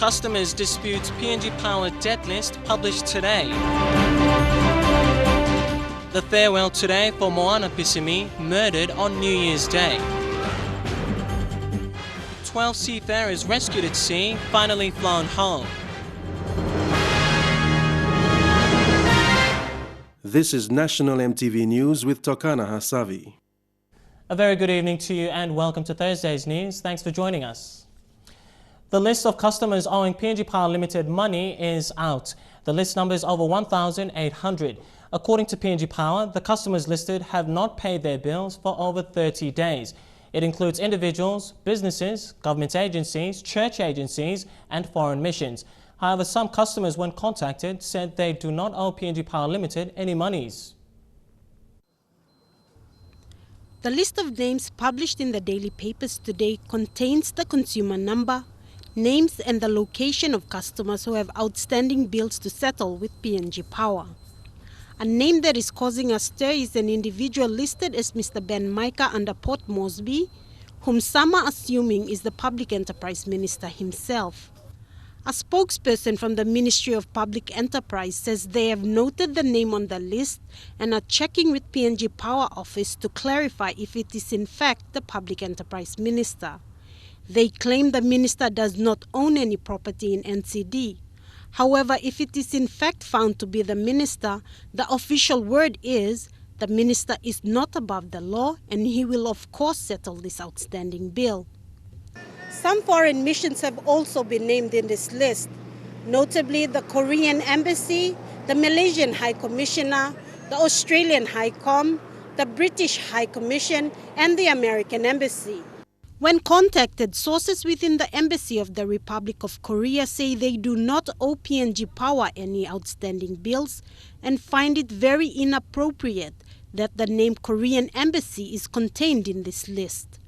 customers dispute PNG Power debt list published today. The farewell today for Moana Pisimi, murdered on New Year's Day. 12 seafarers rescued at sea, finally flown home. This is National EMTV News with Tokana Hasavi. A very good evening to you and welcome to Thursday's news. Thanks for joining us. The list of customers owing PNG Power Limited money is out. The list numbers over 1,800. According to PNG Power, the customers listed have not paid their bills for over 30 days. It includes individuals, businesses, government agencies, church agencies and foreign missions. However, some customers, when contacted, said they do not owe PNG Power Limited any monies. The list of names published in the daily papers today contains the consumer number, names and the location of customers who have outstanding bills to settle with PNG Power. A name that is causing a stir is an individual listed as Mr. Ben Micah under Port Moresby, whom some are assuming is the Public Enterprise Minister himself. A spokesperson from the Ministry of Public Enterprise says they have noted the name on the list and are checking with PNG Power Office to clarify if it is in fact the Public Enterprise Minister. They claim the minister does not own any property in NCD. However, if it is in fact found to be the minister, the official word is the minister is not above the law and he will of course settle this outstanding bill. Some foreign missions have also been named in this list, notably the Korean Embassy, the Malaysian High Commissioner, the Australian High Com, the British High Commission, and the American Embassy. When contacted, sources within the Embassy of the Republic of Korea say they do not owe PNG Power any outstanding bills and find it very inappropriate that the name Korean Embassy is contained in this list.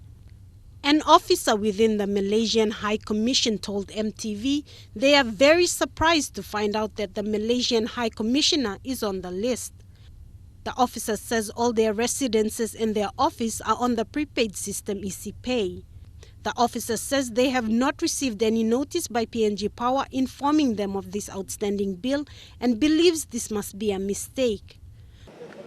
An officer within the Malaysian High Commission told EMTV they are very surprised to find out that the Malaysian High Commissioner is on the list. The officer says all their residences and their office are on the prepaid system EasyPay. The officer says they have not received any notice by PNG Power informing them of this outstanding bill and believes this must be a mistake.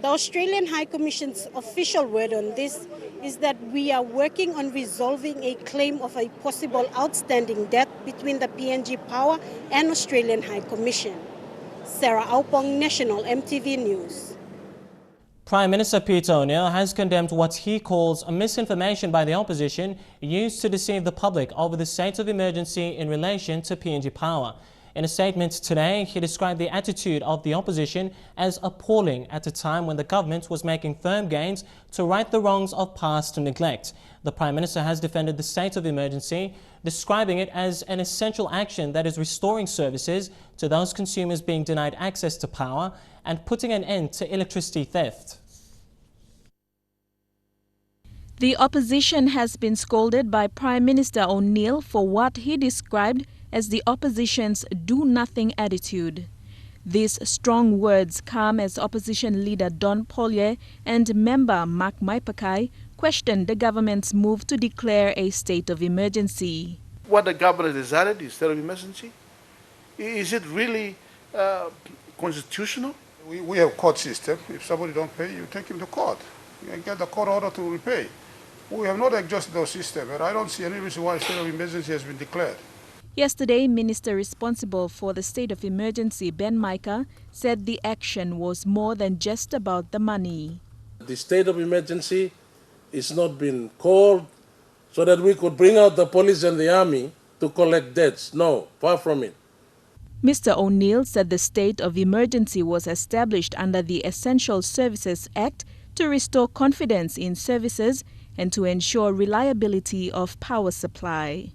The Australian High Commission's official word on this is that we are working on resolving a claim of a possible outstanding debt between the PNG Power and Australian High Commission. Sarah Aupong, National EMTV News. Prime Minister Peter O'Neill has condemned what he calls misinformation by the opposition used to deceive the public over the state of emergency in relation to PNG Power. In a statement today, he described the attitude of the opposition as appalling at a time when the government was making firm gains to right the wrongs of past neglect. The Prime Minister has defended the state of emergency, describing it as an essential action that is restoring services to those consumers being denied access to power and putting an end to electricity theft. The opposition has been scolded by Prime Minister O'Neill for what he described as the opposition's do-nothing attitude. These strong words come as opposition leader Don Polye and member Mark Maipakai questioned the government's move to declare a state of emergency. What the government decided is state of emergency? Is it really constitutional? We have court system. If somebody don't pay, you take him to court. You get the court order to repay. We have not adjusted those systems, and I don't see any reason why state of emergency has been declared. Yesterday, Minister responsible for the state of emergency, Ben Micah, said the action was more than just about the money. The state of emergency is not being called so that we could bring out the police and the army to collect debts. No, far from it. Mr. O'Neill said the state of emergency was established under the Essential Services Act to restore confidence in services and to ensure reliability of power supply.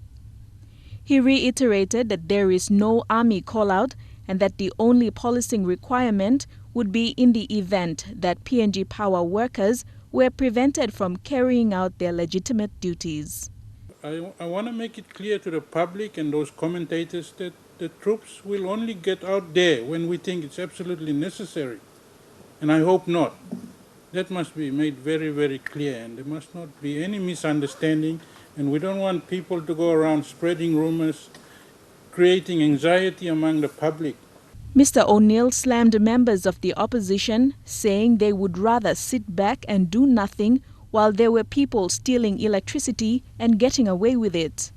He reiterated that there is no army call-out and that the only policing requirement would be in the event that PNG Power workers were prevented from carrying out their legitimate duties. I want to make it clear to the public and those commentators that the troops will only get out there when we think it's absolutely necessary. And I hope not. That must be made very, very clear, and there must not be any misunderstanding, and we don't want people to go around spreading rumors creating anxiety among the public. Mr. O'Neill slammed members of the opposition, saying they would rather sit back and do nothing while there were people stealing electricity and getting away with it.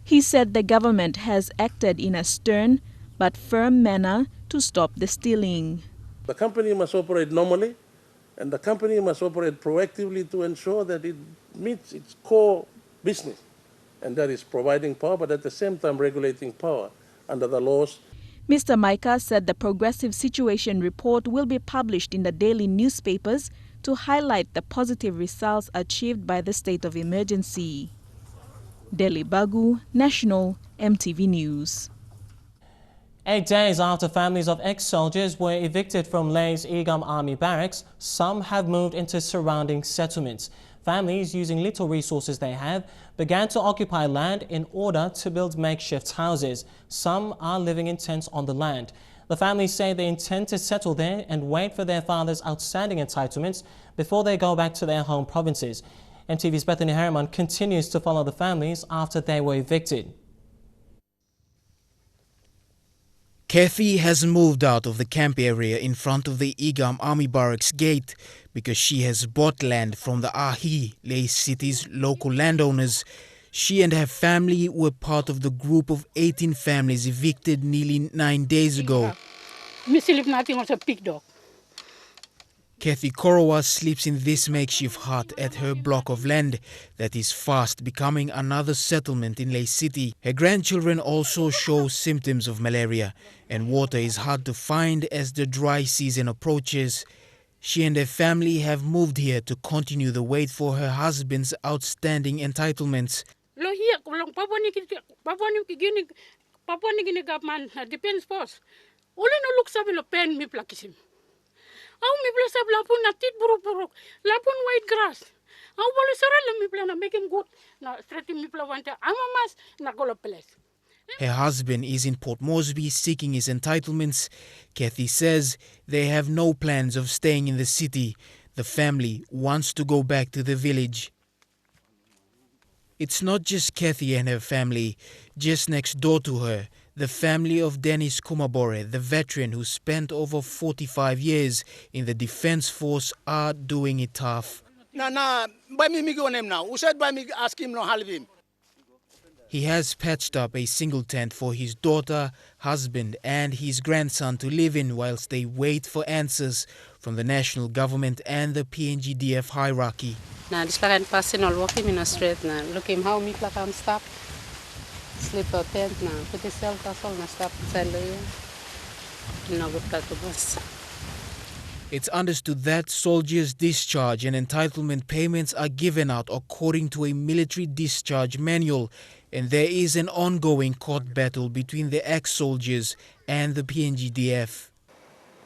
He said the government has acted in a stern but firm manner to stop the stealing. The company must operate normally, and the company must operate proactively to ensure that it meets its core business, and that is providing power, but at the same time regulating power under the laws. Mr. Micah said the progressive situation report will be published in the daily newspapers to highlight the positive results achieved by the state of emergency. Delhi Bagu, National EMTV News. 8 days after families of ex-soldiers were evicted from Lay's Egam Army Barracks, some have moved into surrounding settlements. Families, using little resources they have, began to occupy land in order to build makeshift houses. Some are living in tents on the land. The families say they intend to settle there and wait for their father's outstanding entitlements before they go back to their home provinces. MTV's Bethany Harriman continues to follow the families after they were evicted. Kathy has moved out of the camp area in front of the Egam Army Barracks gate because she has bought land from the Ahi, Lay City's local landowners. She and her family were part of the group of 18 families evicted nearly 9 days ago. Kathy Korowa sleeps in this makeshift hut at her block of land that is fast becoming another settlement in Lay City. Her grandchildren also show symptoms of malaria, and water is hard to find as the dry season approaches. She and her family have moved here to continue the wait for her husband's outstanding entitlements. Her husband is in Port Moresby seeking his entitlements. Kathy says they have no plans of staying in the city. The family wants to go back to the village. It's not just Kathy and her family. Just next door to her, the family of Dennis Kumabore, the veteran who spent over 45 years in the Defense Force, are doing it tough. He has patched up a single tent for his daughter, husband and his grandson to live in whilst they wait for answers from the national government and the PNGDF hierarchy. Now, this like personal walking in a street now. Look him how me like I'm stop. Sleep a tent now. Put yourself that's all now stop inside the no good to bus. It's understood that soldiers' discharge and entitlement payments are given out according to a military discharge manual, and there is an ongoing court battle between the ex-soldiers and the PNGDF.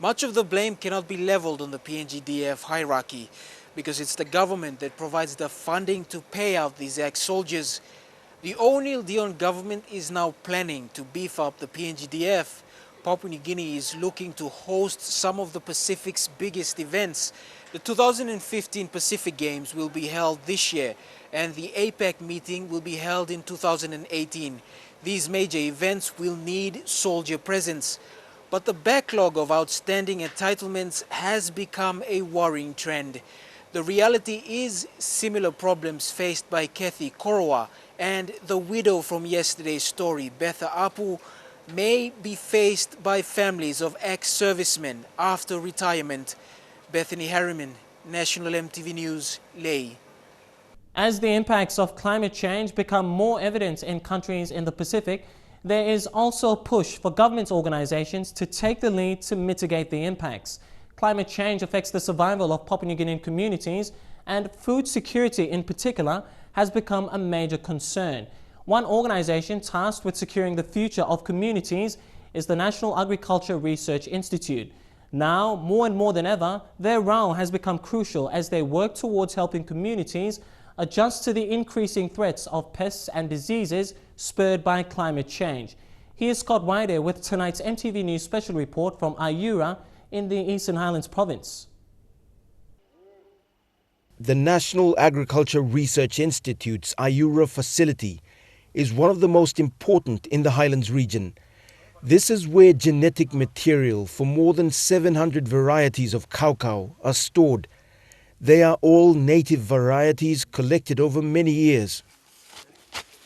Much of the blame cannot be leveled on the PNGDF hierarchy because it's the government that provides the funding to pay out these ex-soldiers. The O'Neill Dion government is now planning to beef up the PNGDF. Papua New Guinea is looking to host some of the Pacific's biggest events. The 2015 Pacific Games will be held this year, and the APEC meeting will be held in 2018. These major events will need soldier presence. But the backlog of outstanding entitlements has become a worrying trend. The reality is similar problems faced by Kathy Korowa and the widow from yesterday's story, Betha Apu, may be faced by families of ex-servicemen after retirement. Bethany Harriman, National EMTV News, Lay. As the impacts of climate change become more evident in countries in the Pacific, there is also a push for government organizations to take the lead to mitigate the impacts. Climate change affects the survival of Papua New Guinean communities, and food security in particular has become a major concern. One organization tasked with securing the future of communities is the National Agriculture Research Institute. Now, more and more than ever, their role has become crucial as they work towards helping communities adjust to the increasing threats of pests and diseases spurred by climate change. Here's Scott Wider with tonight's MTV News special report from Ayura in the Eastern Highlands province. The National Agriculture Research Institute's Ayura facility is one of the most important in the Highlands region. This is where genetic material for more than 700 varieties of cacao are stored. They are all native varieties collected over many years.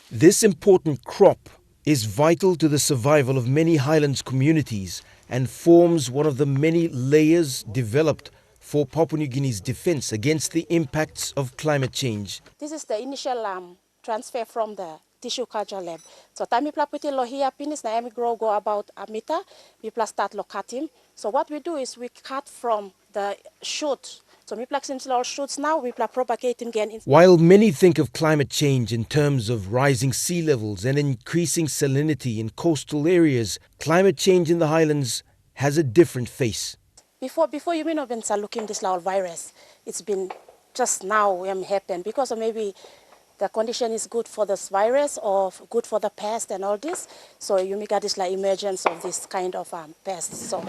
This important crop is vital to the survival of many Highlands communities and forms one of the many layers developed for Papua New Guinea's defense against the impacts of climate change. This is the initial transfer from the tissue culture lab. So time we put it here pinis na grow go about a meter, we start cutting. So what we do is we cut from the shoot. So we plug all shoots now, we propagate again. While many think of climate change in terms of rising sea levels and increasing salinity in coastal areas, climate change in the Highlands has a different face. Before you may not been looking this little virus, it's been just now happen because of maybe the condition is good for this virus or good for the pest and all this. So you may get this like emergence of this kind of pests. So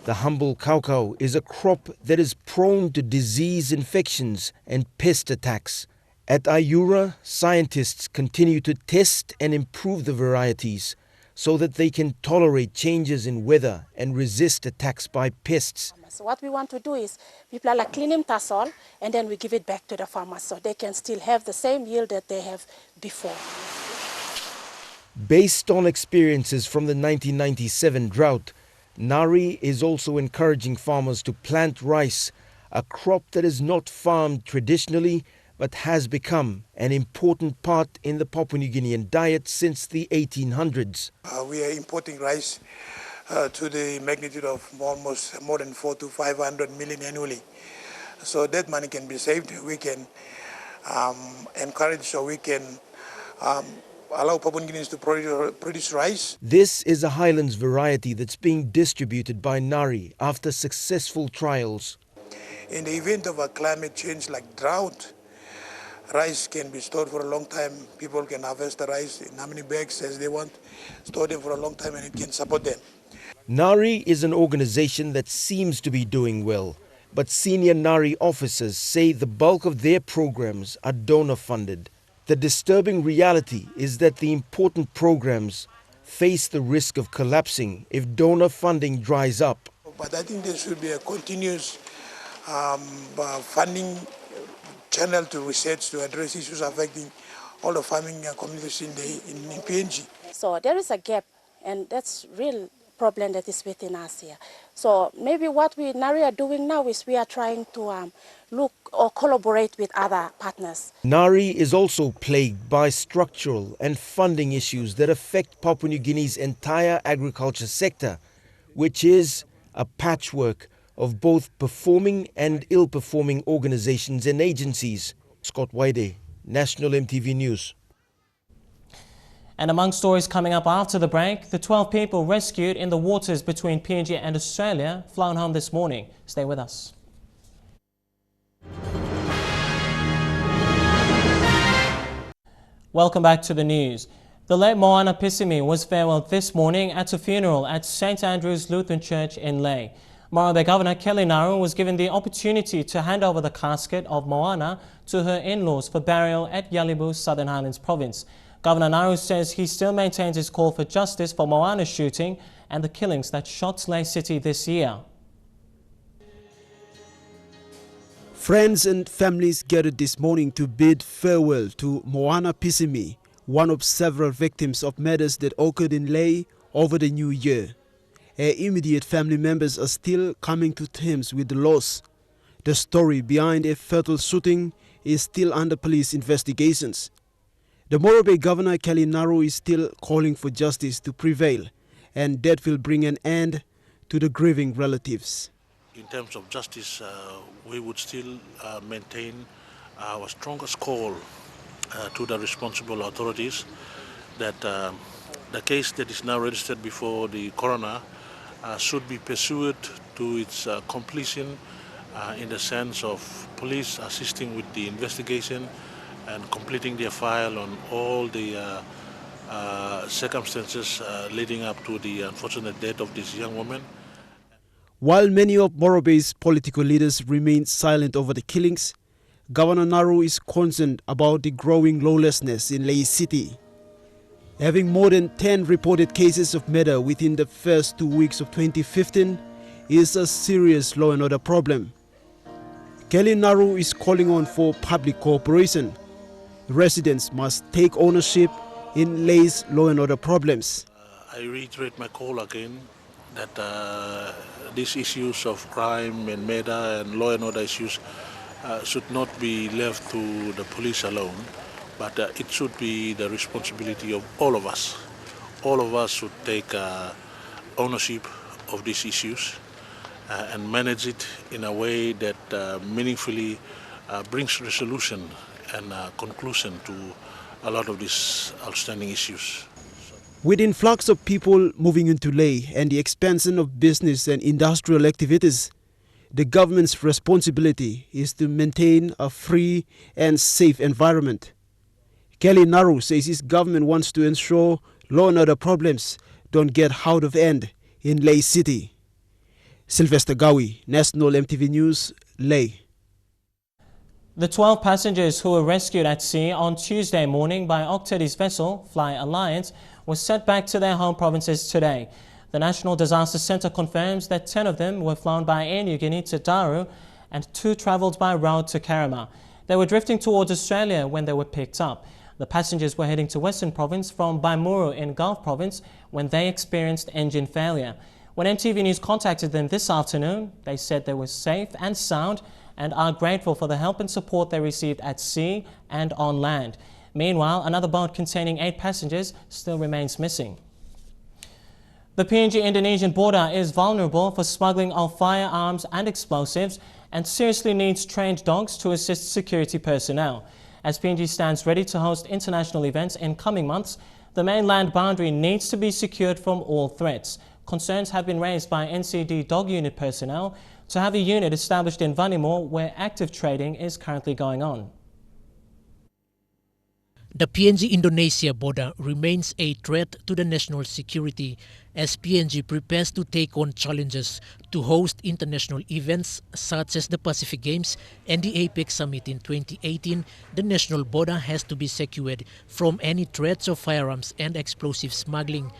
the humble cacao is a crop that is prone to disease infections and pest attacks. At Ayura, scientists continue to test and improve the varieties so that they can tolerate changes in weather and resist attacks by pests. So what we want to do is people like clean them tassel and then we give it back to the farmers so they can still have the same yield that they have before. Based on experiences from the 1997 drought, Nari is also encouraging farmers to plant rice, a crop that is not farmed traditionally but has become an important part in the Papua New Guinean diet since the 1800s. We are importing rice to the magnitude of almost more than 400 to 500 million annually. So that money can be saved. We can encourage, so we can allow Papua New Guineans to produce rice. This is a Highlands variety that's being distributed by Nari after successful trials. In the event of a climate change like drought, rice can be stored for a long time. People can harvest the rice in how many bags as they want, store them for a long time, and it can support them. Nari is an organization that seems to be doing well, but senior Nari officers say the bulk of their programs are donor funded. The disturbing reality is that the important programs face the risk of collapsing if donor funding dries up. But I think there should be a continuous funding channel to research to address issues affecting all the farming communities in PNG. So there is a gap, and that's real problem that is within us here. So maybe what we Nari are doing now is we are trying to look or collaborate with other partners. Nari is also plagued by structural and funding issues that affect Papua New Guinea's entire agriculture sector, which is a patchwork of both performing and ill-performing organizations and agencies. Scott Waide, National EMTV News. And among stories coming up after the break, the 12 people rescued in the waters between PNG and Australia flown home this morning. Stay with us. Welcome back to the news. The late Moana Pisimi was farewelled this morning at a funeral at St. Andrew's Lutheran Church in Lae. Morobe Governor Kelly Naru was given the opportunity to hand over the casket of Moana to her in-laws for burial at Yalibu, Southern Highlands Province. Governor Naru says he still maintains his call for justice for Moana's shooting and the killings that shocked Lae City this year. Friends and families gathered this morning to bid farewell to Moana Pisimi, one of several victims of murders that occurred in Lae over the new year. Her immediate family members are still coming to terms with the loss. The story behind a fatal shooting is still under police investigations. The Morobe Governor Kelly Naru is still calling for justice to prevail, and that will bring an end to the grieving relatives. In terms of justice, we would still maintain our strongest call to the responsible authorities that the case that is now registered before the coroner should be pursued to its completion in the sense of police assisting with the investigation and completing their file on all the circumstances leading up to the unfortunate death of this young woman. While many of Morobe's political leaders remain silent over the killings, Governor Naru is concerned about the growing lawlessness in Lae City. Having more than 10 reported cases of murder within the first 2 weeks of 2015 is a serious law and order problem. Kelly Naru is calling on for public cooperation. Residents must take ownership in Lae's law and order problems. I reiterate my call again that these issues of crime and murder and law and order issues should not be left to the police alone, but it should be the responsibility of all of us. All of us should take ownership of these issues and manage it in a way that meaningfully brings resolution and conclusion to a lot of these outstanding issues. With influx of people moving into Lae and the expansion of business and industrial activities, the government's responsibility is to maintain a free and safe environment. Kelly Naru says his government wants to ensure law and order problems don't get out of hand in Lae City. Sylvester Gawi, National EMTV News, Lae. The 12 passengers who were rescued at sea on Tuesday morning by Octedis vessel, Fly Alliance, were sent back to their home provinces today. The National Disaster Centre confirms that 10 of them were flown by Air Niugini to Daru and 2 travelled by road to Karama. They were drifting towards Australia when they were picked up. The passengers were heading to Western Province from Baimuru in Gulf Province when they experienced engine failure. When EMTV News contacted them this afternoon, they said they were safe and sound and are grateful for the help and support they received at sea and on land. Meanwhile, another boat containing 8 passengers still remains missing. The PNG-Indonesian border is vulnerable for smuggling of firearms and explosives and seriously needs trained dogs to assist security personnel. As PNG stands ready to host international events in coming months, the mainland boundary needs to be secured from all threats. Concerns have been raised by NCD dog unit personnel to have a unit established in Vanimo where active trading is currently going on. The PNG-Indonesia border remains a threat to the national security as PNG prepares to take on challenges to host international events such as the Pacific Games and the APEC Summit in 2018. The national border has to be secured from any threats of firearms and explosive smuggling.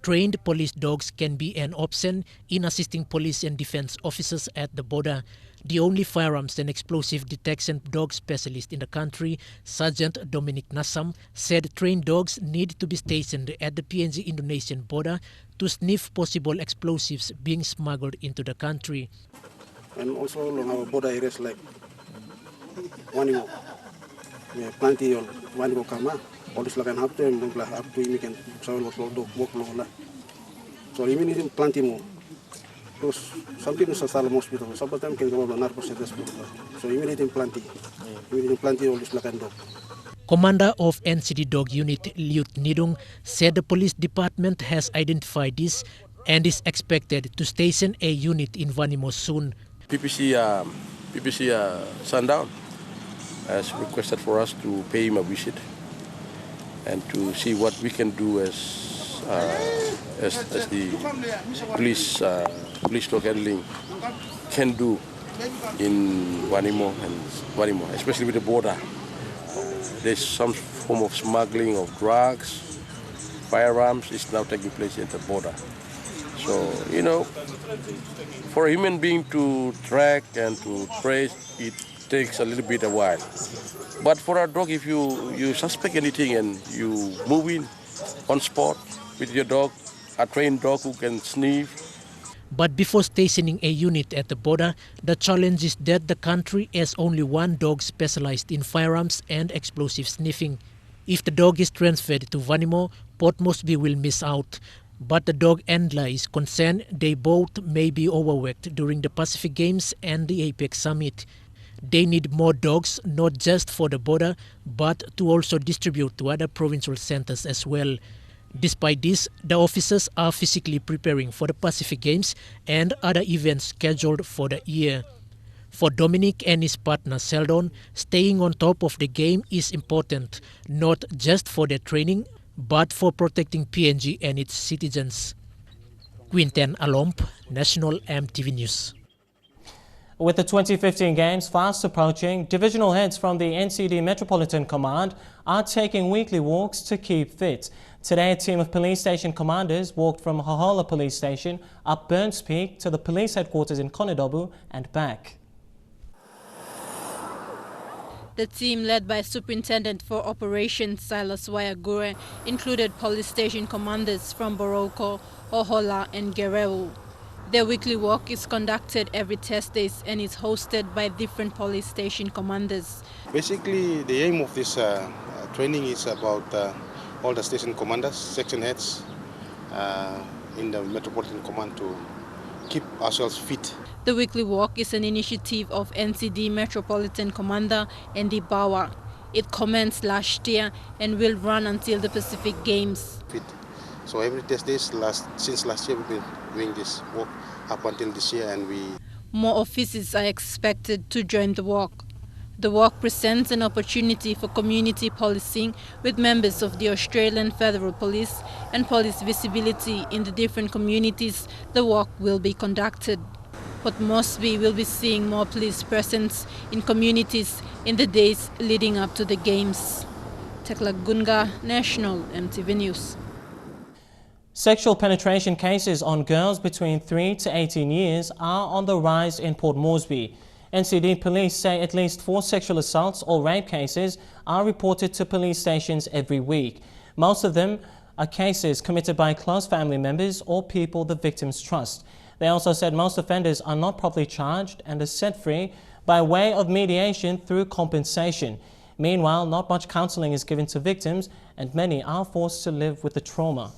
Trained police dogs can be an option in assisting police and defense officers at the border. The only firearms and explosive detection dog specialist in the country, Sergeant Dominic Nassam, said trained dogs need to be stationed at the PNG-Indonesian border to sniff possible explosives being smuggled into the country. And also along our border areas like Wanimo, we have plenty of Wanimo Kama. Police lakan up to we can travel walk long. So you need plenty more. Something is a Salem hospital. Sometimes can go to narco centers. So you need plenty. You need plenty of this lakan dog. Commander of NCD Dog Unit Liut Nidung said the police department has identified this and is expected to station a unit in Vanimo soon. PPC Sundown has requested for us to pay him a visit and to see what we can do as the police dog handling can do in Vanimo, especially with the border. There's some form of smuggling of drugs, firearms is now taking place at the border. So, you know, for a human being to track and to trace, it takes a little bit a while. But for a dog, if you suspect anything and you move in on spot with your dog, a trained dog who can sniff. But before stationing a unit at the border, the challenge is that the country has only one dog specialized in firearms and explosive sniffing. If the dog is transferred to Vanimo, Port Moresby will miss out. But the dog handler is concerned they both may be overworked during the Pacific Games and the APEC Summit. They need more dogs, not just for the border, but to also distribute to other provincial centers as well. Despite this, the officers are physically preparing for the Pacific Games and other events scheduled for the year. For Dominic and his partner Seldon, staying on top of the game is important, not just for their training, but for protecting PNG and its citizens. Quinten Alomp, National EMTV News. With the 2015 Games fast approaching, divisional heads from the NCD Metropolitan Command are taking weekly walks to keep fit. Today, a team of police station commanders walked from Hohola Police Station up Burns Peak to the police headquarters in Konedobu and back. The team, led by Superintendent for Operations Silas Wayagure, included police station commanders from Boroko, Hohola and Guerrero. Their weekly walk is conducted every Thursdays and is hosted by different police station commanders. Basically, the aim of this training is about all the station commanders, section heads in the Metropolitan Command to keep ourselves fit. The weekly walk is an initiative of NCD Metropolitan Commander Andy Bauer. It commenced last year and will run until the Pacific Games. Fit. So every Thursdays since last year we've been doing this walk up until this year, and more officers are expected to join the walk. The walk presents an opportunity for community policing with members of the Australian Federal Police and police visibility in the different communities the walk will be conducted. Port Moresby will be seeing more police presence in communities in the days leading up to the Games. Tekla Gunga, National EMTV News. Sexual penetration cases on girls between 3 to 18 years are on the rise in Port Moresby. NCD police say at least 4 sexual assaults or rape cases are reported to police stations every week. Most of them are cases committed by close family members or people the victims trust. They also said most offenders are not properly charged and are set free by way of mediation through compensation. Meanwhile, not much counselling is given to victims and many are forced to live with the trauma.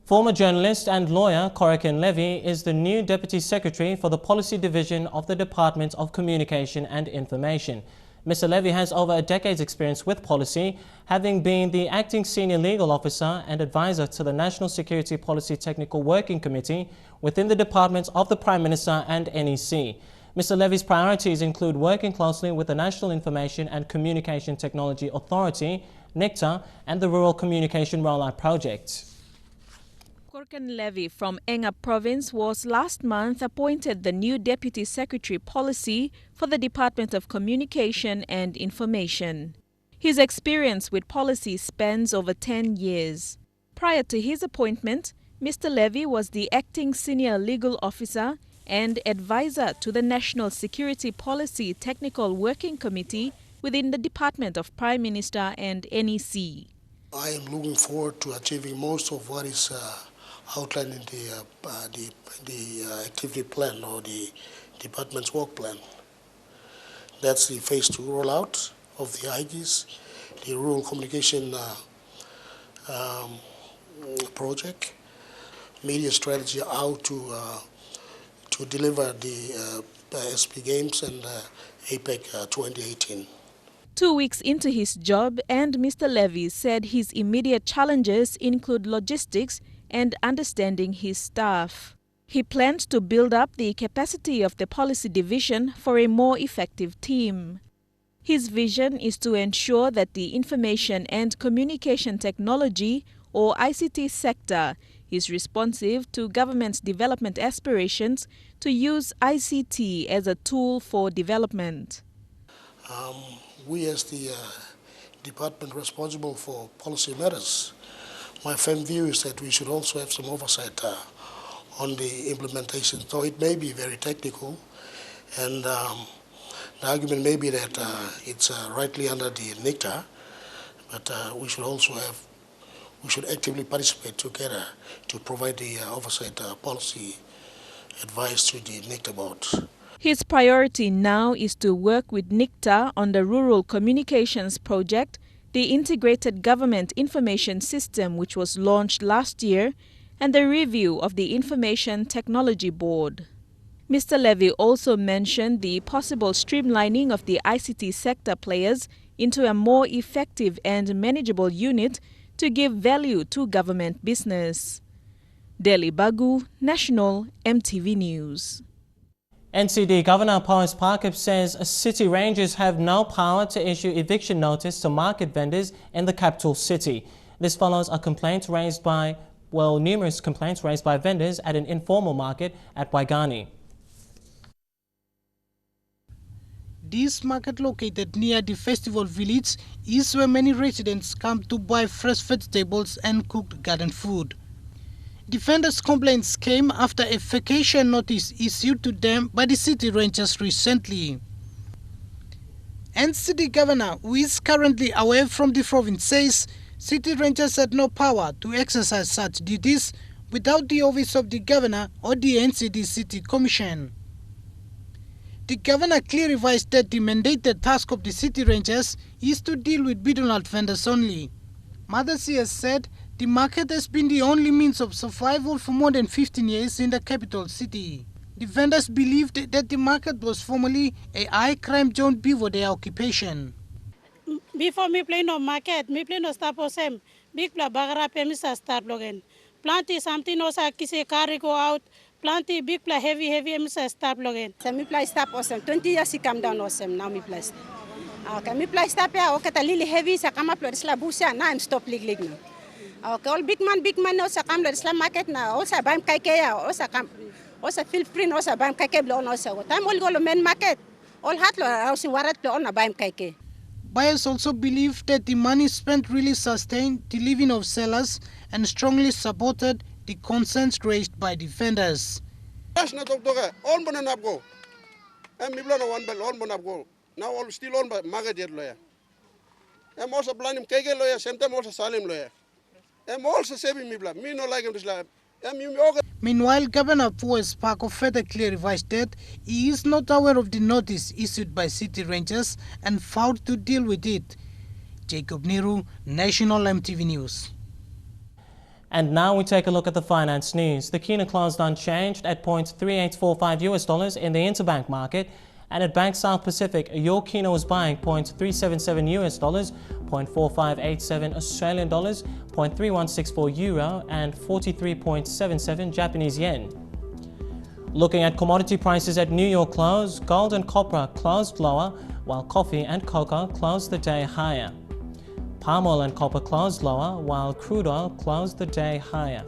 Former journalist and lawyer Korakin Levy is the new Deputy Secretary for the Policy Division of the Department of Communication and Information. Mr. Levy has over a decade's experience with policy, having been the acting senior legal officer and advisor to the National Security Policy Technical Working Committee within the departments of the Prime Minister and NEC. Mr. Levy's priorities include working closely with the National Information and Communication Technology Authority, NICTA, and the Rural Communication Rollout Project. Korakin Levy from Enga Province was last month appointed the new Deputy Secretary Policy for the Department of Communication and Information. His experience with policy spans over 10 years. Prior to his appointment, Mr. Levy was the acting senior legal officer and advisor to the National Security Policy Technical Working Committee within the Department of Prime Minister and NEC. I am looking forward to achieving most of what is outlined in the activity plan or the department's work plan. That's the phase 2 rollout of the IGs, the rural communication project, media strategy, how to deliver the SP Games and APEC 2018. 2 weeks into his job, and Mr. Levy said his immediate challenges include logistics and understanding his staff. He plans to build up the capacity of the policy division for a more effective team. His vision is to ensure that the information and communication technology or ICT sector is responsive to government's development aspirations to use ICT as a tool for development. We as the department responsible for policy matters, my firm view is that we should also have some oversight on the implementation. So it may be very technical, and the argument may be that it's rightly under the NICTA, but we should actively participate together to provide the oversight policy advice to the NICTA board. His priority now is to work with NICTA on the Rural Communications Project, the Integrated Government Information System which was launched last year, and the review of the Information Technology Board. Mr. Levy also mentioned the possible streamlining of the ICT sector players into a more effective and manageable unit to give value to government business. Delhi Bagu, National EMTV News. NCD Governor Powis Parkip says city rangers have no power to issue eviction notice to market vendors in the capital city. This follows a complaint raised by, numerous complaints raised by vendors at an informal market at Waigani. This market, located near the festival village, is where many residents come to buy fresh vegetables and cooked garden food. Defenders' complaints came after a vacation notice issued to them by the city rangers recently. And city governor, who is currently away from the province, says city rangers had no power to exercise such duties without the office of the governor or the NCD City Commission. The governor clarifies that the mandated task of the city rangers is to deal with bidonal vendors only. Madasi has said the market has been the only means of survival for more than 15 years in the capital city. The vendors believed that the market was formerly a high crime zone before their occupation. Before me play no market, me play no stop osem. Big pla bagara pemisa start logen. Plenty something osa kise carry go out. Plenty big pla heavy emisa start logen. So me play stop osem. 20 years he come down osem. Now me play. Okay, me play stop ya. Okay, ta lili heavy sa come up lo isla busia. Now I'm stop lig now. Okay, all big man osa come lo isla market na. Osa baim kai ya. Osa come. Osa feel free osa baim kai ke blo osa. Time all go lo main market. All hat lo osi warat blo on baim kai. Buyers also believe that the money spent really sustained the living of sellers and strongly supported the concerns raised by the vendors. Now all still on by market lawyer. I'm also planning KK lawyer, same time also Salim lawyer. I'm also saving me blood. Me no like him this lab. Meanwhile, Governor Fues Parko further clarified that he is not aware of the notice issued by city rangers and vowed to deal with it. Jacob Niru, National EMTV News. And now we take a look at the finance news. The kina closed unchanged at $0.3845 in the interbank market. And at Bank South Pacific, your kina was buying $0.377 $0.4587 Australian dollars, €0.3164 euro, and 43.77 Japanese yen. Looking at commodity prices at New York close, gold and copper closed lower, while coffee and cocoa closed the day higher. Palm oil and copper closed lower, while crude oil closed the day higher.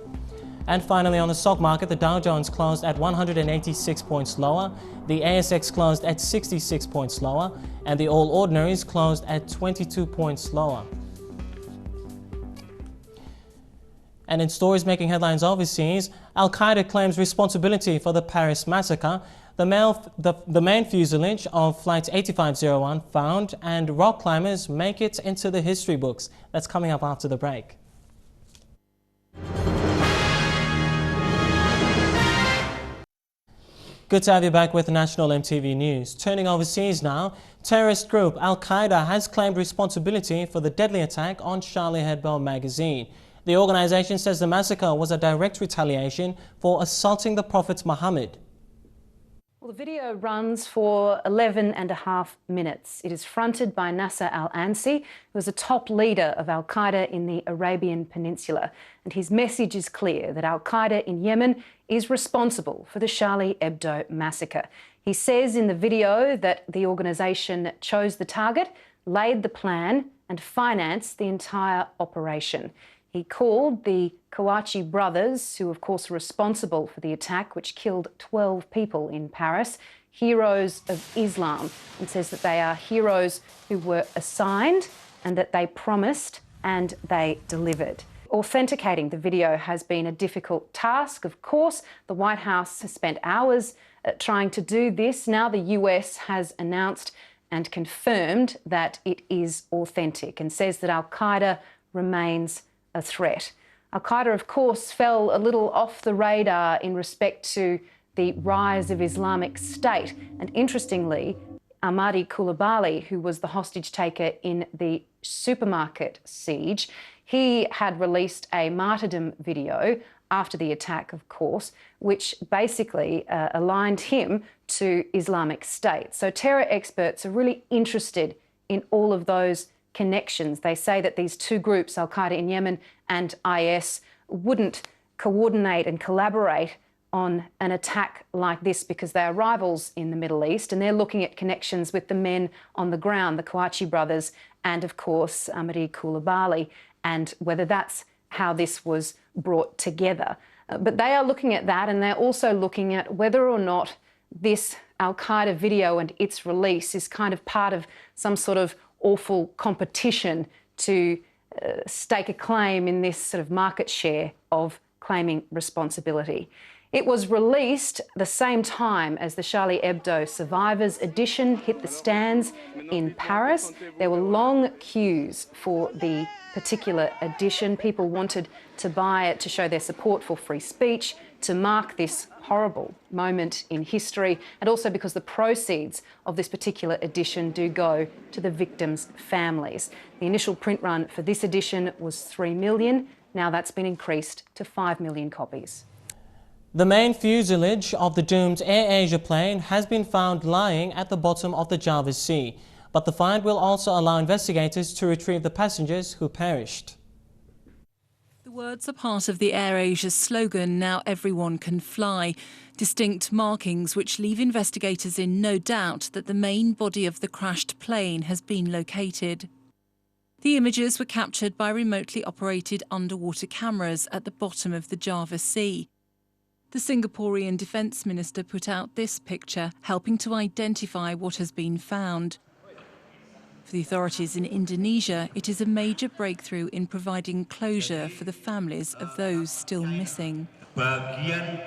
And finally, on the stock market, the Dow Jones closed at 186 points lower, the ASX closed at 66 points lower, and the All Ordinaries closed at 22 points lower. And in stories making headlines overseas, Al-Qaeda claims responsibility for the Paris massacre. The main fuselage of Flight 8501 found, and rock climbers make it into the history books. That's coming up after the break. Good to have you back with National EMTV News. Turning overseas now, terrorist group Al-Qaeda has claimed responsibility for the deadly attack on Charlie Hebdo magazine. The organization says the massacre was a direct retaliation for assaulting the Prophet Muhammad. Well, the video runs for 11.5 minutes. It is fronted by Nasser al-Ansi, who was a top leader of Al-Qaeda in the Arabian Peninsula. And his message is clear that Al-Qaeda in Yemen is responsible for the Charlie Hebdo massacre. He says in the video that the organisation chose the target, laid the plan and financed the entire operation. He called the Kouachi brothers, who of course are responsible for the attack which killed 12 people in Paris, heroes of Islam, and says that they are heroes who were assigned and that they promised and they delivered. Authenticating the video has been a difficult task. Of course, the White House has spent hours trying to do this. Now the US has announced and confirmed that it is authentic and says that Al-Qaeda remains a threat. Al-Qaeda, of course, fell a little off the radar in respect to the rise of Islamic State. And interestingly, Ahmadi Coulibaly, who was the hostage taker in the supermarket siege, he had released a martyrdom video after the attack, of course, which basically aligned him to Islamic State. So terror experts are really interested in all of those connections. They say that these two groups, Al-Qaeda in Yemen and IS, wouldn't coordinate and collaborate on an attack like this because they are rivals in the Middle East, and they're looking at connections with the men on the ground, the Kouachi brothers, and of course Ahmadi Coulibaly, and whether that's how this was brought together. But they are looking at that, and they're also looking at whether or not this Al-Qaeda video and its release is kind of part of some sort of awful competition to stake a claim in this sort of market share of claiming responsibility. It was released the same time as the Charlie Hebdo Survivors edition hit the stands in Paris. There were long queues for the particular edition. People wanted to buy it to show their support for free speech, to mark this horrible moment in history, and also because the proceeds of this particular edition do go to the victims' families. The initial print run for this edition was 3 million. Now that's been increased to 5 million copies. The main fuselage of the doomed AirAsia plane has been found lying at the bottom of the Java Sea, but the find will also allow investigators to retrieve the passengers who perished. The words are part of the AirAsia slogan, "Now everyone can fly," distinct markings which leave investigators in no doubt that the main body of the crashed plane has been located. The images were captured by remotely operated underwater cameras at the bottom of the Java Sea. The Singaporean Defence Minister put out this picture, helping to identify what has been found. For the authorities in Indonesia, it is a major breakthrough in providing closure for the families of those still missing. I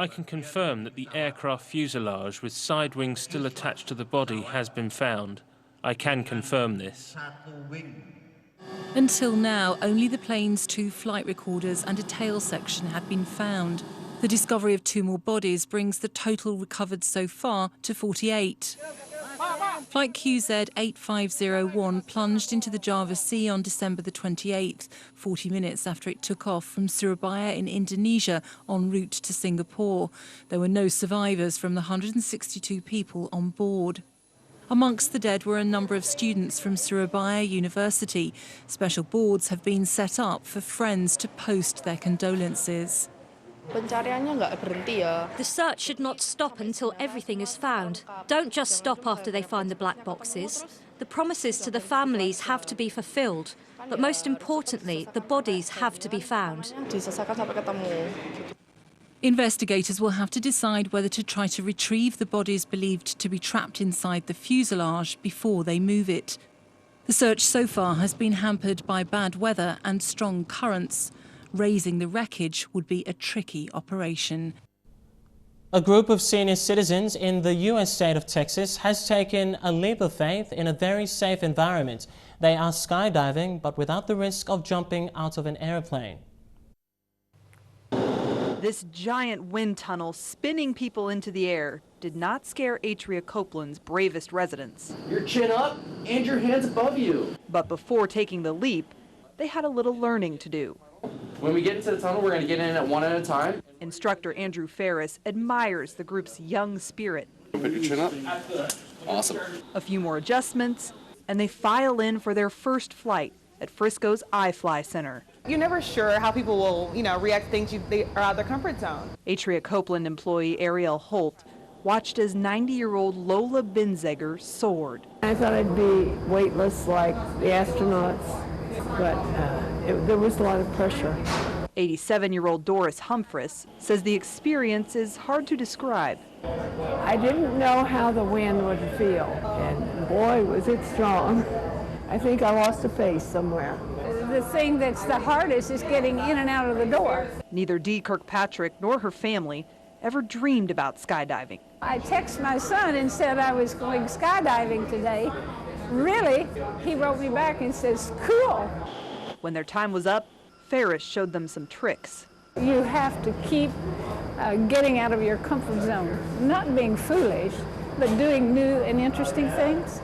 can confirm that the aircraft fuselage with side wings still attached to the body has been found. I can confirm this. Until now, only the plane's 2 flight recorders and a tail section had been found. The discovery of 2 more bodies brings the total recovered so far to 48. Flight QZ8501 plunged into the Java Sea on December the 28th, 40 minutes after it took off from Surabaya in Indonesia en route to Singapore. There were no survivors from the 162 people on board. Amongst the dead were a number of students from Surabaya University. Special boards have been set up for friends to post their condolences. The search should not stop until everything is found. Don't just stop after they find the black boxes. The promises to the families have to be fulfilled. But most importantly, the bodies have to be found. Investigators will have to decide whether to try to retrieve the bodies believed to be trapped inside the fuselage before they move it. The search so far has been hampered by bad weather and strong currents. Raising the wreckage would be a tricky operation. A group of senior citizens in the U.S. state of Texas has taken a leap of faith in a very safe environment. They are skydiving, but without the risk of jumping out of an airplane. This giant wind tunnel spinning people into the air did not scare Atria Copeland's bravest residents. Your chin up and your hands above you. But before taking the leap, they had a little learning to do. When we get into the tunnel, we're going to get in at one at a time. Instructor Andrew Ferris admires the group's young spirit. Put your chin up. Awesome. A few more adjustments, and they file in for their first flight at Frisco's iFly Center. You're never sure how people will, react to things they are out of their comfort zone. Atria Copeland employee Ariel Holt watched as 90-year-old Lola Binzegger soared. I thought I'd be weightless like the astronauts, but there was a lot of pressure. 87-year-old Doris Humphris says the experience is hard to describe. I didn't know how the wind would feel, and boy, was it strong. I think I lost a face somewhere. The thing that's the hardest is getting in and out of the door. Neither Dee Kirkpatrick nor her family ever dreamed about skydiving. I texted my son and said I was going skydiving today. Really? He wrote me back and says, cool. When their time was up, Ferris showed them some tricks. You have to keep getting out of your comfort zone, not being foolish, but doing new and interesting things.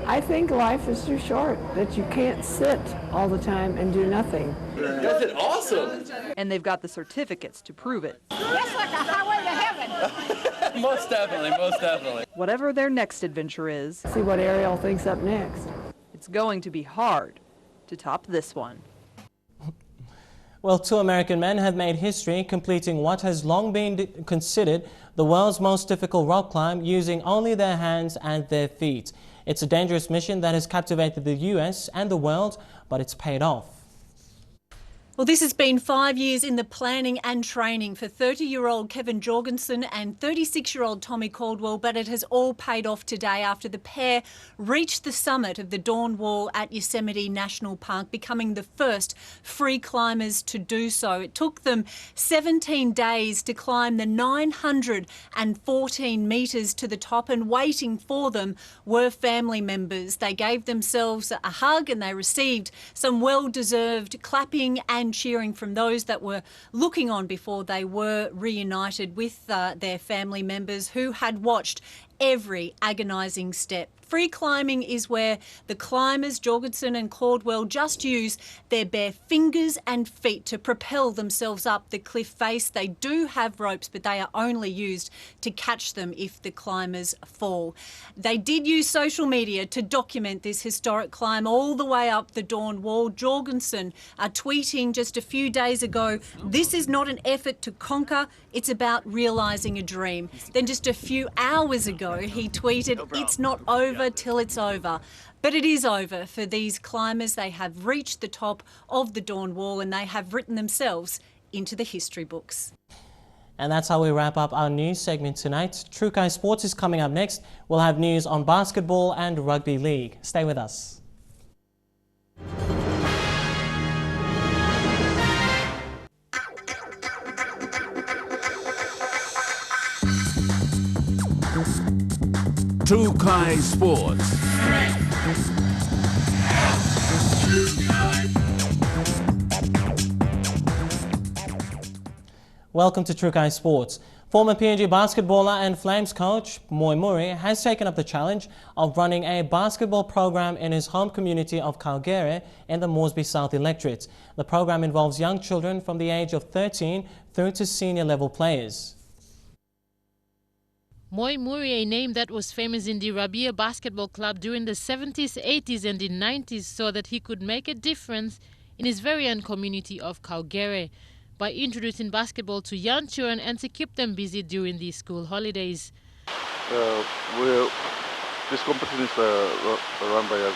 I think life is too short, that you can't sit all the time and do nothing. That's it, awesome. And they've got the certificates to prove it. That's like a highway to heaven. Most definitely, most definitely. Whatever their next adventure is, see what Ariel thinks up next. It's going to be hard to top this one. Well, 2 American men have made history completing what has long been considered the world's most difficult rock climb using only their hands and their feet. It's a dangerous mission that has captivated the U.S. and the world, but it's paid off. Well, this has been 5 years in the planning and training for 30-year-old Kevin Jorgensen and 36-year-old Tommy Caldwell, but it has all paid off today after the pair reached the summit of the Dawn Wall at Yosemite National Park, becoming the first free climbers to do so. It took them 17 days to climb the 914 metres to the top, and waiting for them were family members. They gave themselves a hug and they received some well-deserved clapping and cheering from those that were looking on before they were reunited with their family members who had watched every agonising step. Free climbing is where the climbers, Jorgensen and Caldwell, just use their bare fingers and feet to propel themselves up the cliff face. They do have ropes, but they are only used to catch them if the climbers fall. They did use social media to document this historic climb all the way up the Dawn Wall. Jorgensen tweeting just a few days ago, "This is not an effort to conquer, it's about realising a dream." Then just a few hours ago, he tweeted, "It's not over till it's over." But it is over for these climbers. They have reached the top of the Dawn Wall and they have written themselves into the history books. And that's how we wrap up our news segment tonight. True Kai Sports is coming up next. We'll have news on basketball and rugby league. Stay with us. True Kai Sports. Welcome to True Kai Sports. Former PNG basketballer and Flames coach Moy Murray has taken up the challenge of running a basketball program in his home community of Calgary in the Moresby South electorate. The program involves young children from the age of 13 through to senior level players. Moy Murray, a name that was famous in the Rabia Basketball Club during the 70s, 80s and the 90s, saw that he could make a difference in his very own community of Calgary by introducing basketball to young children and to keep them busy during the school holidays. This competition is run by us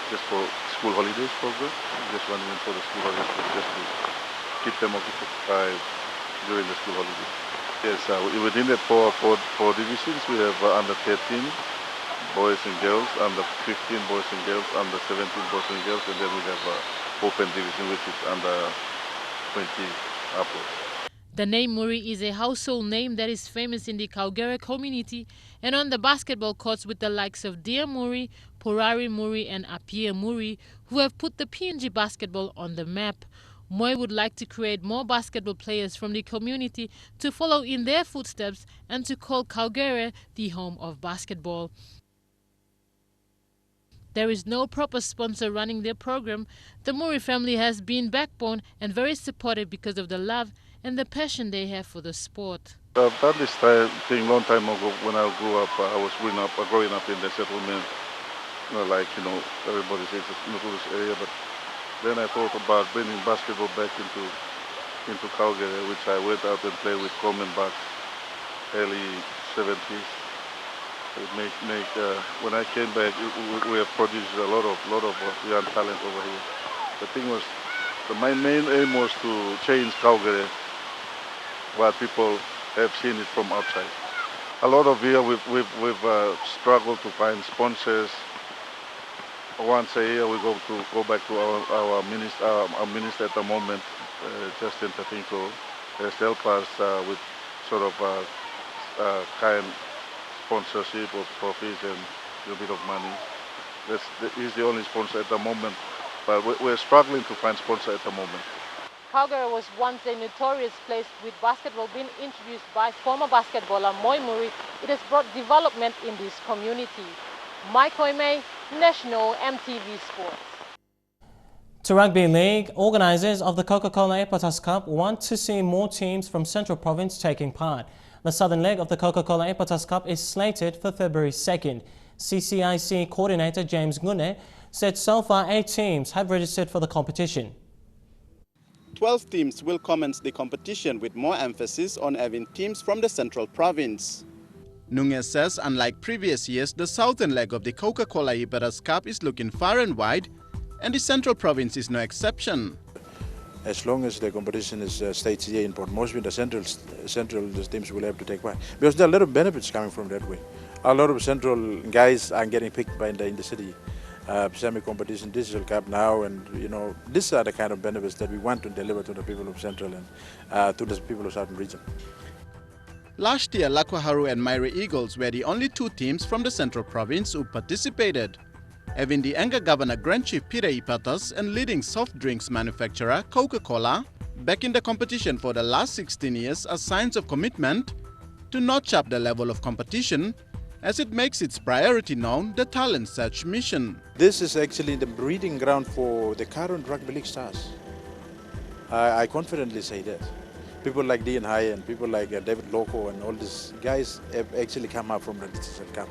just for school holidays program, just running for the school holidays just to keep them occupied during the school holidays. Yes, within the four divisions, we have under 13 boys and girls, under 15 boys and girls, under 17 boys and girls, and then we have open division, which is under 20 upwards. The name Murray is a household name that is famous in the Calgary community and on the basketball courts with the likes of Dia Murray, Porari Murray and Apia Murray, who have put the PNG basketball on the map. Moy would like to create more basketball players from the community to follow in their footsteps and to call Calgary the home of basketball. There is no proper sponsor running their program. The Murray family has been backbone and very supportive because of the love and the passion they have for the sport. I've done this thing long time ago when I grew up. I was growing up in the settlement, everybody says it's not this area, but then I thought about bringing basketball back into Calgary, which I went out and played with Coleman back early 70s. When I came back, we have produced a lot of young talent over here. The thing was, my main aim was to change Calgary, while people have seen it from outside. A lot of years we've struggled to find sponsors. Once a year we go back to our minister at the moment, Justin Tatinko, has helped us with sort of kind sponsorship of trophies and a little bit of money. He's the only sponsor at the moment, but we're struggling to find sponsor at the moment. Calgary was once a notorious place with basketball being introduced by former basketballer Moy Murray. It has brought development in this community. Mike Hoime, National EMTV Sports. To Rugby League, organisers of the Coca-Cola Epatas Cup want to see more teams from Central Province taking part. The southern leg of the Coca-Cola Epatas Cup is slated for February 2nd. CCIC coordinator James Ngune said so far 8 teams have registered for the competition. 12 teams will commence the competition with more emphasis on having teams from the Central Province. Nunez says unlike previous years, the southern leg of the Coca-Cola Epatas Cup is looking far and wide, and the Central Province is no exception. as long as the competition is staged here in Port Moresby, the central teams will have to take part. Because there are a lot of benefits coming from that way. A lot of central guys are getting picked by in the city. Semi-competition, digital cup now, and these are the kind of benefits that we want to deliver to the people of Central and to the people of Southern region. Last year, Lakwaharu and Maire Eagles were the only two teams from the Central Province who participated. Having the Enga Governor Grand Chief Peter Ipatas and leading soft drinks manufacturer Coca-Cola back in the competition for the last 16 years are signs of commitment to notch up the level of competition as it makes its priority known, the talent search mission. This is actually the breeding ground for the current rugby league stars. I confidently say that. People like Dean High and people like David Loco and all these guys have actually come up from the digital cup.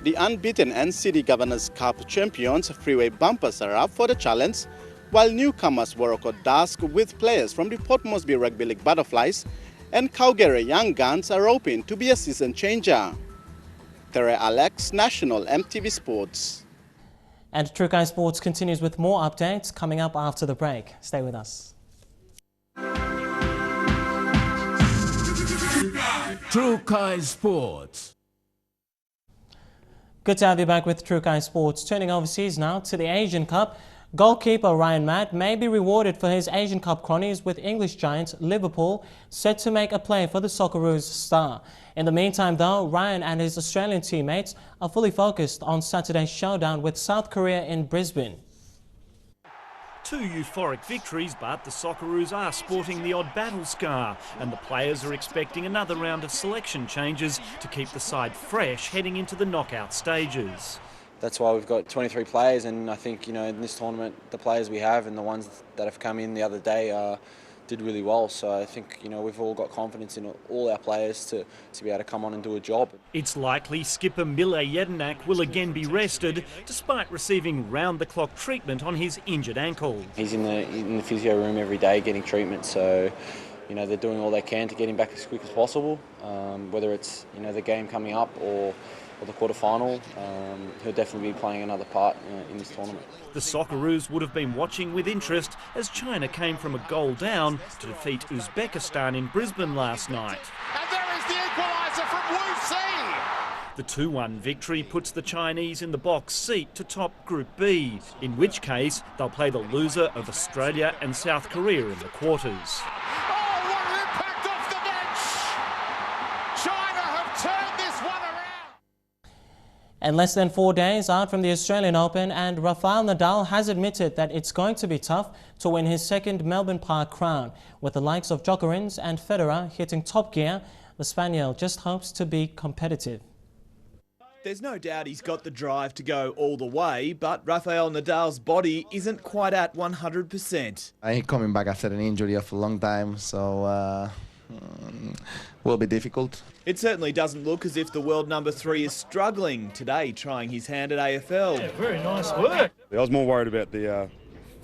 The unbeaten NCD Governors Cup champions Freeway Bumpers are up for the challenge, while newcomers Waroko Dusk with players from the Port Moresby Rugby League Butterflies and Calgary Young Guns are hoping to be a season changer. Tere Alex, National EMTV Sports. And Trukai Sports continues with more updates coming up after the break. Stay with us. Trukai Sports. Good to have you back with Trukai Sports. Turning overseas now to the Asian Cup. Goalkeeper Ryan Matt may be rewarded for his Asian Cup cronies with English giants Liverpool set to make a play for the Socceroos star. In the meantime though, Ryan and his Australian teammates are fully focused on Saturday's showdown with South Korea in Brisbane. Two euphoric victories, but the Socceroos are sporting the odd battle scar, and the players are expecting another round of selection changes to keep the side fresh heading into the knockout stages. That's why we've got 23 players, and I think in this tournament the players we have and the ones that have come in the other day did really well. So I think we've all got confidence in all our players to be able to come on and do a job. It's likely skipper Mile Jedinak will again be rested despite receiving round-the-clock treatment on his injured ankle. He's in the physio room every day getting treatment, so they're doing all they can to get him back as quick as possible. Whether it's the game coming up or the quarter-final, he'll definitely be playing another part in this tournament. The Socceroos would have been watching with interest as China came from a goal down to defeat Uzbekistan in Brisbane last night. And there is the equaliser from Wu Si. The 2-1 victory puts the Chinese in the box seat to top Group B, in which case they'll play the loser of Australia and South Korea in the quarters. And less than 4 days out from the Australian Open, and Rafael Nadal has admitted that it's going to be tough to win his second Melbourne Park crown. With the likes of Djokovic and Federer hitting top gear, the Spaniard just hopes to be competitive. There's no doubt he's got the drive to go all the way, but Rafael Nadal's body isn't quite at 100%. I'm coming back after an injury of a long time, so will be difficult. It certainly doesn't look as if the world number 3 is struggling today, trying his hand at AFL. Yeah, very nice work. I was more worried about the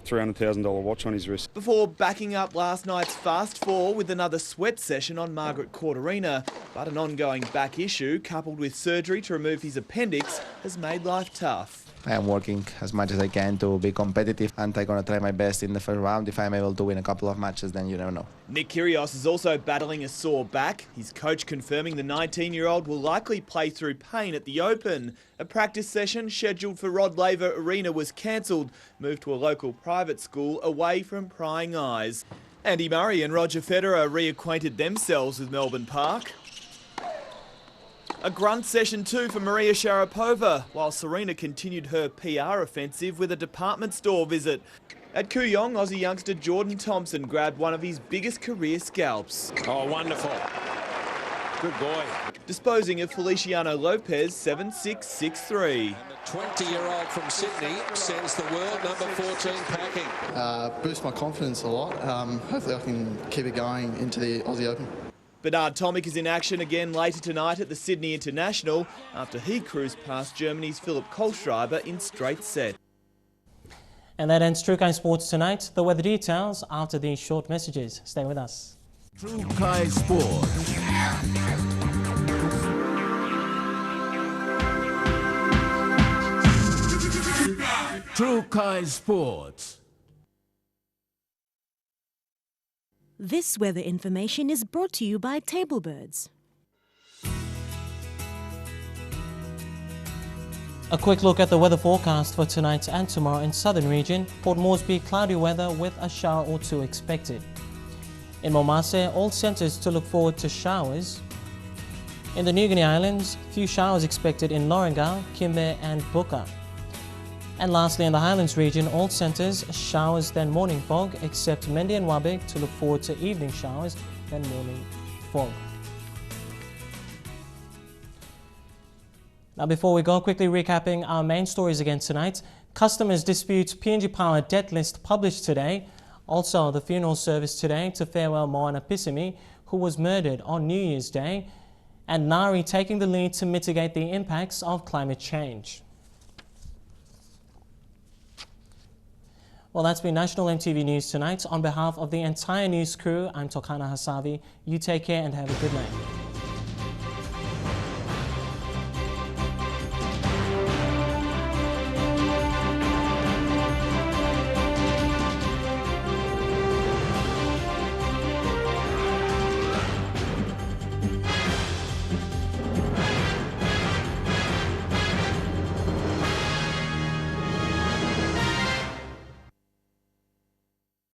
$300,000 watch on his wrist. Before backing up last night's Fast Four with another sweat session on Margaret Court Arena, but an ongoing back issue coupled with surgery to remove his appendix has made life tough. I am working as much as I can to be competitive, and I'm going to try my best in the first round. If I'm able to win a couple of matches, then you never know. Nick Kyrgios is also battling a sore back. His coach confirming the 19-year-old will likely play through pain at the Open. A practice session scheduled for Rod Laver Arena was cancelled, moved to a local private school away from prying eyes. Andy Murray and Roger Federer reacquainted themselves with Melbourne Park. A grunt session too for Maria Sharapova, while Serena continued her PR offensive with a department store visit. At Kooyong, Aussie youngster Jordan Thompson grabbed one of his biggest career scalps. Oh, wonderful. Good boy. Disposing of Feliciano Lopez 7-6, 6-3. 20-year-old from Sydney sends the world number 14 packing. Boost my confidence a lot. Hopefully I can keep it going into the Aussie Open. Bernard Tomic is in action again later tonight at the Sydney International after he cruised past Germany's Philipp Kohlschreiber in straight set. And that ends Trukai Sports tonight. The weather details after these short messages. Stay with us. Trukai Sports. Trukai Sports. This weather information is brought to you by Tablebirds. A quick look at the weather forecast for tonight and tomorrow in southern region. Port Moresby, cloudy weather with a shower or two expected. In Momase, all centres to look forward to showers. In the New Guinea Islands, few showers expected in Lorengau, Kimbe and Buka. And lastly, in the Highlands region, all centres showers then morning fog, except Mendi and Wabig to look forward to evening showers then morning fog. Now before we go, quickly recapping our main stories again tonight. Customers dispute PNG Power debt list published today. Also, the funeral service today to farewell Moana Pisimi, who was murdered on New Year's Day. And Nari taking the lead to mitigate the impacts of climate change. Well, that's been National EMTV News tonight. On behalf of the entire news crew, I'm Tokana Hasavi. You take care and have a good night.